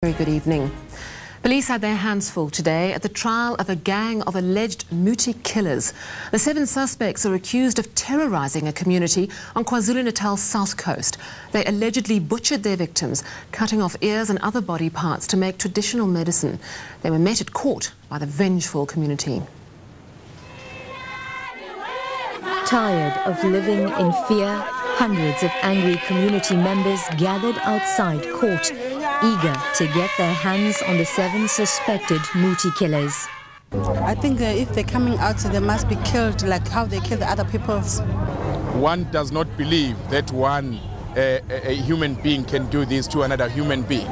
Very good evening. Police had their hands full today at the trial of a gang of alleged Muti killers. The 7 suspects are accused of terrorizing a community on KwaZulu-Natal's south coast. They allegedly butchered their victims, cutting off ears and other body parts to make traditional medicine. They were met at court by the vengeful community. Tired of living in fear, hundreds of angry community members gathered outside court, eager to get their hands on the 7 suspected Muti killers. I think if they're coming out, they must be killed like how they kill the other peoples. One does not believe that a human being can do this to another human being.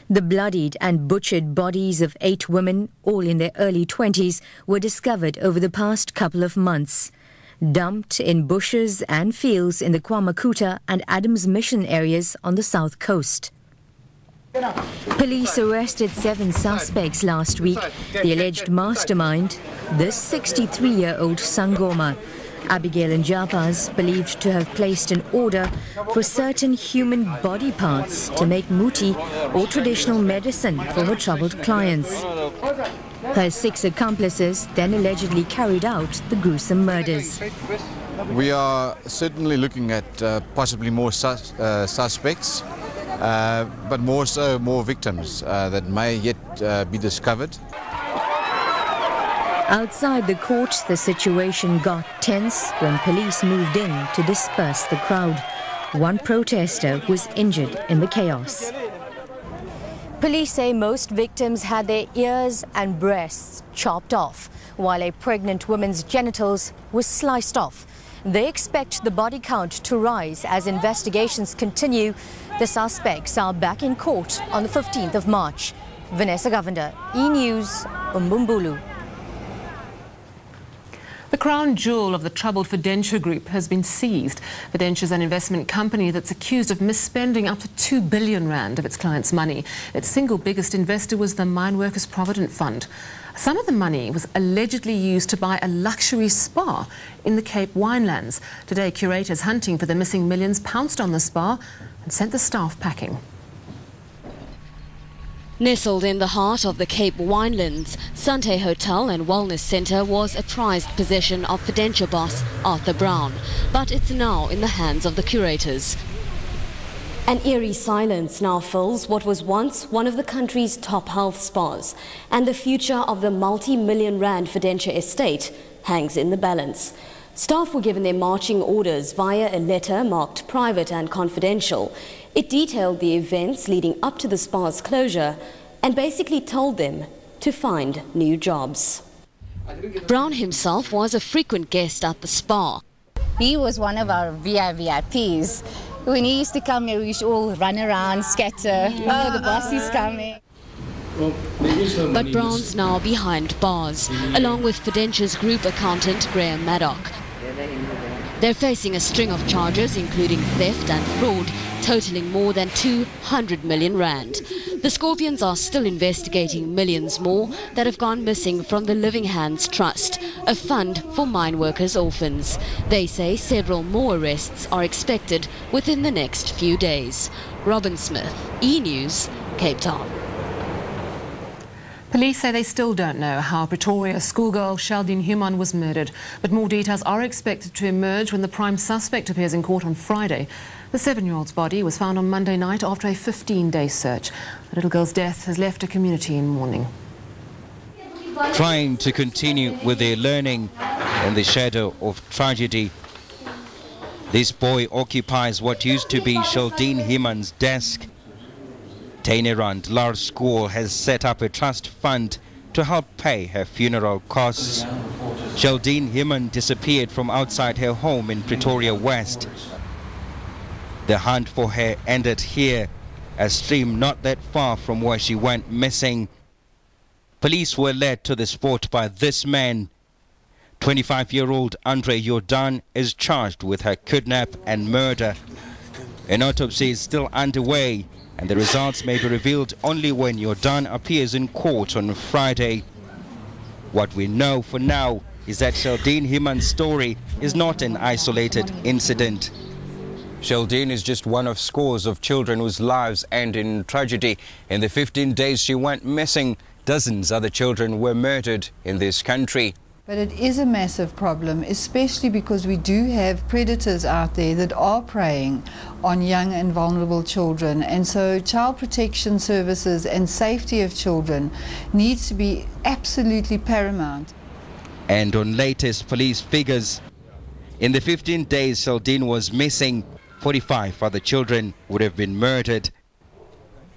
The bloodied and butchered bodies of 8 women, all in their early 20s, were discovered over the past couple of months. Dumped in bushes and fields in the KwaMakuta and Adams Mission areas on the south coast. Police arrested 7 suspects last week. The alleged mastermind, this 63-year-old Sangoma. Abigail Njapa's believed to have placed an order for certain human body parts to make muti or traditional medicine for her troubled clients. Her 6 accomplices then allegedly carried out the gruesome murders. We are certainly looking at possibly more suspects, but more victims that may yet be discovered. Outside the court, the situation got tense when police moved in to disperse the crowd. One protester was injured in the chaos. Police say most victims had their ears and breasts chopped off, while a pregnant woman's genitals were sliced off. They expect the body count to rise as investigations continue. The suspects are back in court on the 15th of March. Vanessa Govender, E-News, Umbumbulu. The crown jewel of the troubled Fidentia Group has been seized. Fidentia is an investment company that's accused of misspending up to 2 billion rand of its clients' money. Its single biggest investor was the Mine Workers Provident Fund. Some of the money was allegedly used to buy a luxury spa in the Cape Winelands. Today, curators hunting for the missing millions pounced on the spa and sent the staff packing. Nestled in the heart of the Cape Winelands, Sante Hotel and Wellness Centre was a prized possession of Fidentia boss Arthur Brown, but it's now in the hands of the curators. An eerie silence now fills what was once one of the country's top health spas, and the future of the multi-million rand Fidentia estate hangs in the balance. Staff were given their marching orders via a letter marked private and confidential. It detailed the events leading up to the spa's closure and basically told them to find new jobs. Brown himself was a frequent guest at the spa. He was one of our VIPs. When he used to come here, we used to all run around, scatter. Oh, the boss is coming. But Brown's now behind bars, along with Fidentia's group accountant Graham Maddock. They're facing a string of charges, including theft and fraud, totaling more than 200 million rand. The Scorpions are still investigating millions more that have gone missing from the Living Hands Trust, a fund for mine workers' orphans. They say several more arrests are expected within the next few days. Robin Smith, E-News, Cape Town. Police say they still don't know how Pretoria schoolgirl Sheldine Human was murdered, but more details are expected to emerge when the prime suspect appears in court on Friday. The 7-year-old's body was found on Monday night after a 15-day search. The little girl's death has left a community in mourning. Trying to continue with their learning in the shadow of tragedy, this boy occupies what used to be Sheldine Human's desk. Tainerand Large School has set up a trust fund to help pay her funeral costs. Sheldine Human disappeared from outside her home in Pretoria West. The hunt for her ended here, a stream not that far from where she went missing. Police were led to the spot by this man. 25-year-old Andre Jordan is charged with her kidnap and murder. An autopsy is still underway, and the results may be revealed only when Jordan appears in court on Friday. What we know for now is that Sheldine Human's story is not an isolated incident. Sheldine is just one of scores of children whose lives end in tragedy. In the 15 days she went missing, dozens other children were murdered in this country. But it is a massive problem, especially because we do have predators out there that are preying on young and vulnerable children. And so child protection services and safety of children needs to be absolutely paramount. And on latest police figures, in the 15 days Sheldine was missing, 45 other children would have been murdered.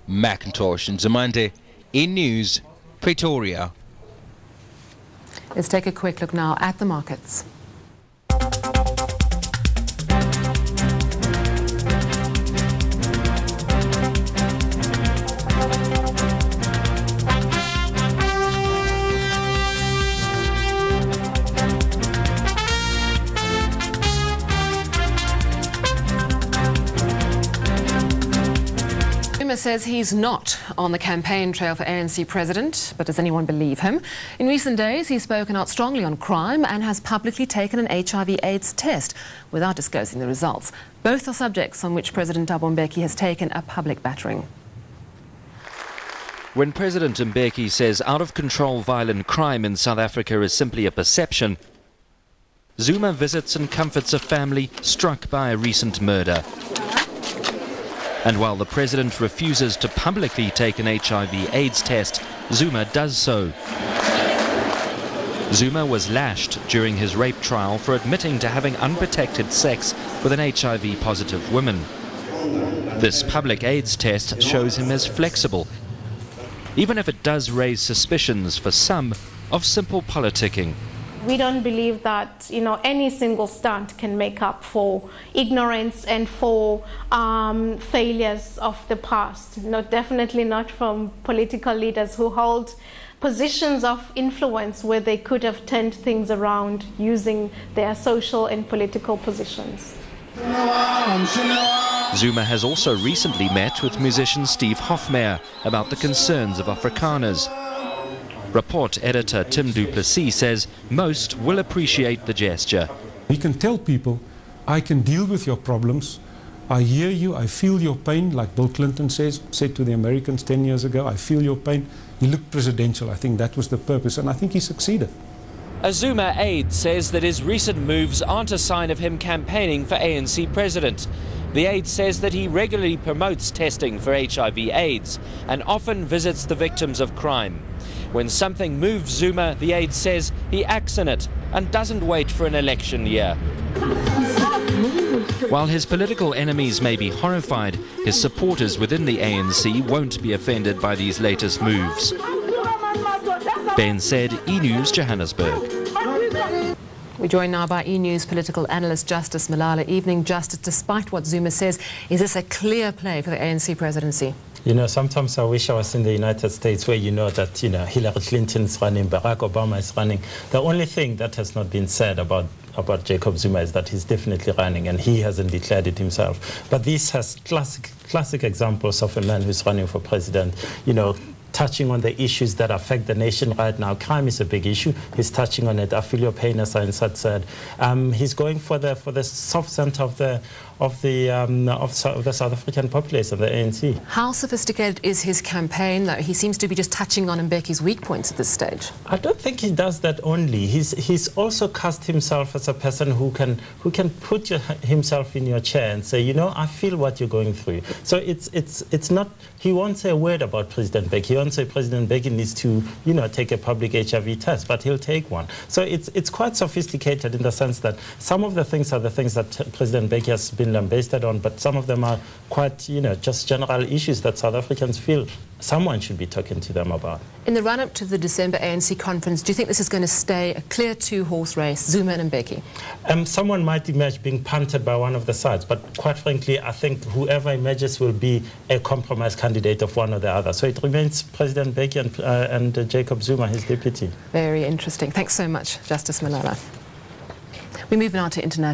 Macintosh and Zamande, E-News, Pretoria. Let's take a quick look now at the markets. Zuma says he's not on the campaign trail for ANC president, but does anyone believe him? In recent days, he's spoken out strongly on crime and has publicly taken an HIV/AIDS test without disclosing the results. Both are subjects on which President Thabo Mbeki has taken a public battering. When President Mbeki says out-of-control violent crime in South Africa is simply a perception, Zuma visits and comforts a family struck by a recent murder. And while the president refuses to publicly take an HIV/AIDS test, Zuma does so. Zuma was lashed during his rape trial for admitting to having unprotected sex with an HIV-positive woman. This public AIDS test shows him as flexible, even if it does raise suspicions for some of simple politicking. We don't believe that, any single stunt can make up for ignorance and for failures of the past. No, definitely not from political leaders who hold positions of influence where they could have turned things around using their social and political positions. Zuma has also recently met with musician Steve Hofmeyr about the concerns of Afrikaners. Report editor Tim du Plessis says most will appreciate the gesture. We can tell people, I can deal with your problems, I hear you, I feel your pain, like Bill Clinton said to the Americans 10 years ago, I feel your pain. He looked presidential. I think that was the purpose, and I think he succeeded. A Zuma aide says that his recent moves aren't a sign of him campaigning for ANC president. The aide says that he regularly promotes testing for HIV/AIDS and often visits the victims of crime. When something moves Zuma, the aide says he acts on it and doesn't wait for an election year. While his political enemies may be horrified, his supporters within the ANC won't be offended by these latest moves. Ben said, E-News, Johannesburg. We're joined now by E-News political analyst Justice Malala. Evening, Justice. Despite what Zuma says, is this a clear play for the ANC presidency? Sometimes I wish I was in the United States where that, Hillary Clinton is running, Barack Obama is running. The only thing that has not been said about Jacob Zuma is that he's definitely running and he hasn't declared it himself. But this has classic examples of a man who's running for president, touching on the issues that affect the nation right now. Crime is a big issue. He's touching on it. I feel your pain, as Ainsat said. He's going for the soft center of the South African populace, of the ANC. How sophisticated is his campaign, though? He seems to be just touching on Mbeki's weak points at this stage. I don't think he does that only. He's also cast himself as a person who can put himself in your chair and say, I feel what you're going through. So it's not. He won't say a word about President Mbeki. He won't say President Mbeki needs to, take a public HIV test, but he'll take one. So it's quite sophisticated in the sense that some of the things are the things that President Mbeki has been lambasted on, but some of them are quite, just general issues that South Africans feel someone should be talking to them about. In the run-up to the December ANC conference, do you think this is going to stay a clear two-horse race, Zuma and Mbeki? Someone might emerge being punted by one of the sides, but quite frankly, I think whoever emerges will be a compromise candidate of one or the other. So it remains President Mbeki and Jacob Zuma, his deputy. Very interesting. Thanks so much, Justice Malala. We move now to international.